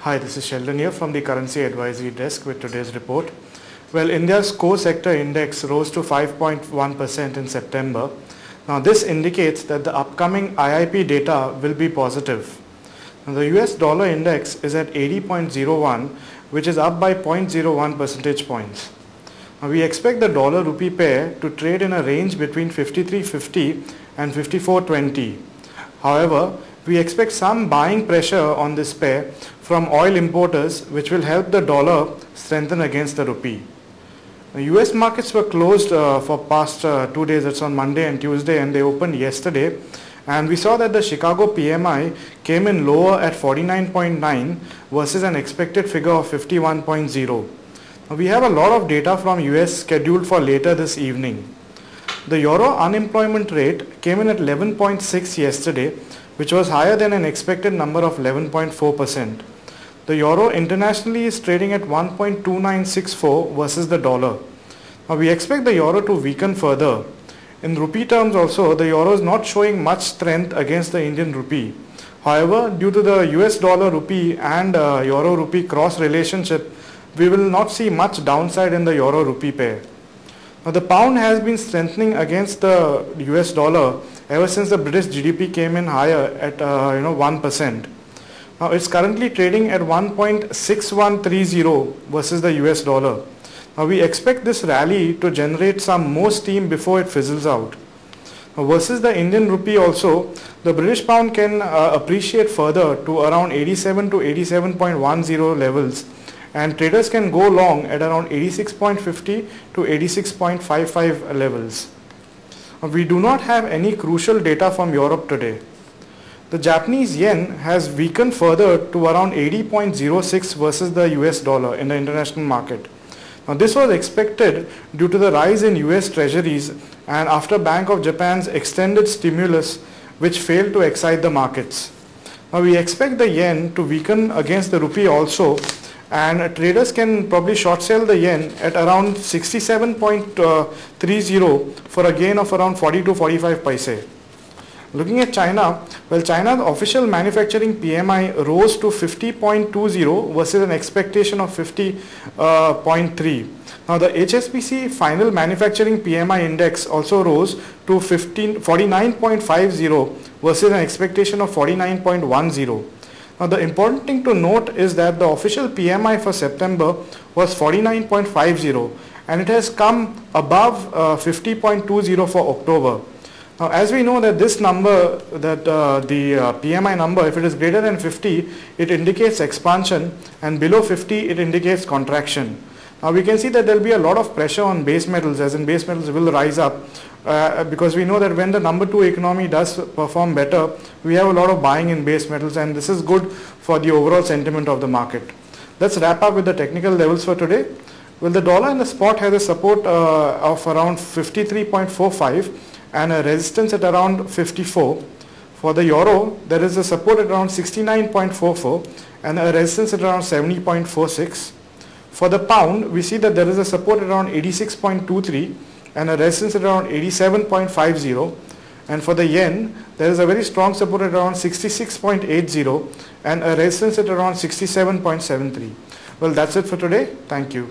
Hi, this is Sheldon here from the Currency Advisory Desk with today's report. Well, India's core sector index rose to 5.1% in September. Now, this indicates that the upcoming IIP data will be positive. Now, the US dollar index is at 80.01, which is up by 0.01 percentage points. Now, we expect the dollar rupee pair to trade in a range between 53.50 and 54.20. However, we expect some buying pressure on this pair from oil importers, which will help the dollar strengthen against the rupee. The US markets were closed for past 2 days. It's on Monday and Tuesday, and they opened yesterday. And we saw that the Chicago PMI came in lower at 49.9 versus an expected figure of 51.0. Now, we have a lot of data from US scheduled for later this evening. The Euro unemployment rate came in at 11.6 yesterday, which was higher than an expected number of 11.4%. The Euro internationally is trading at 1.2964 versus the dollar. Now, we expect the Euro to weaken further. In rupee terms also, the Euro is not showing much strength against the Indian rupee. However, due to the US dollar rupee and Euro rupee cross relationship, we will not see much downside in the Euro rupee pair. Now, the pound has been strengthening against the US dollar ever since the British GDP came in higher at 1%. Now, it's currently trading at 1.6130 versus the US dollar. Now, we expect this rally to generate some more steam before it fizzles out. Now, versus the Indian rupee also, the British pound can appreciate further to around 87 to 87.10 levels, and traders can go long at around 86.50 to 86.55 levels. We do not have any crucial data from Europe today. The Japanese yen has weakened further to around 80.06 versus the US dollar in the international market. Now, this was expected due to the rise in US treasuries and after Bank of Japan's extended stimulus, which failed to excite the markets. Now, we expect the yen to weaken against the rupee also, and traders can probably short sell the yen at around 67.30 for a gain of around 40 to 45 paise. Looking at China, well, China's official manufacturing PMI rose to 50.20 versus an expectation of 50.3. Now, the HSBC final manufacturing PMI index also rose to 49.50 versus an expectation of 49.10. Now, the important thing to note is that the official PMI for September was 49.50, and it has come above 50.20 for October. Now, as we know that this number, the PMI number, if it is greater than 50, it indicates expansion, and below 50, it indicates contraction. Now, we can see that there will be a lot of pressure on base metals, as in base metals will rise up, because we know that when the number 2 economy does perform better, we have a lot of buying in base metals, and this is good for the overall sentiment of the market. Let's wrap up with the technical levels for today. Well, the dollar in the spot has a support of around 53.45 and a resistance at around 54. For the euro, there is a support at around 69.44 and a resistance at around 70.46. For the pound, we see that there is a support at around 86.23 and a resistance at around 87.50. And for the yen, there is a very strong support at around 66.80 and a resistance at around 67.73. Well, that's it for today. Thank you.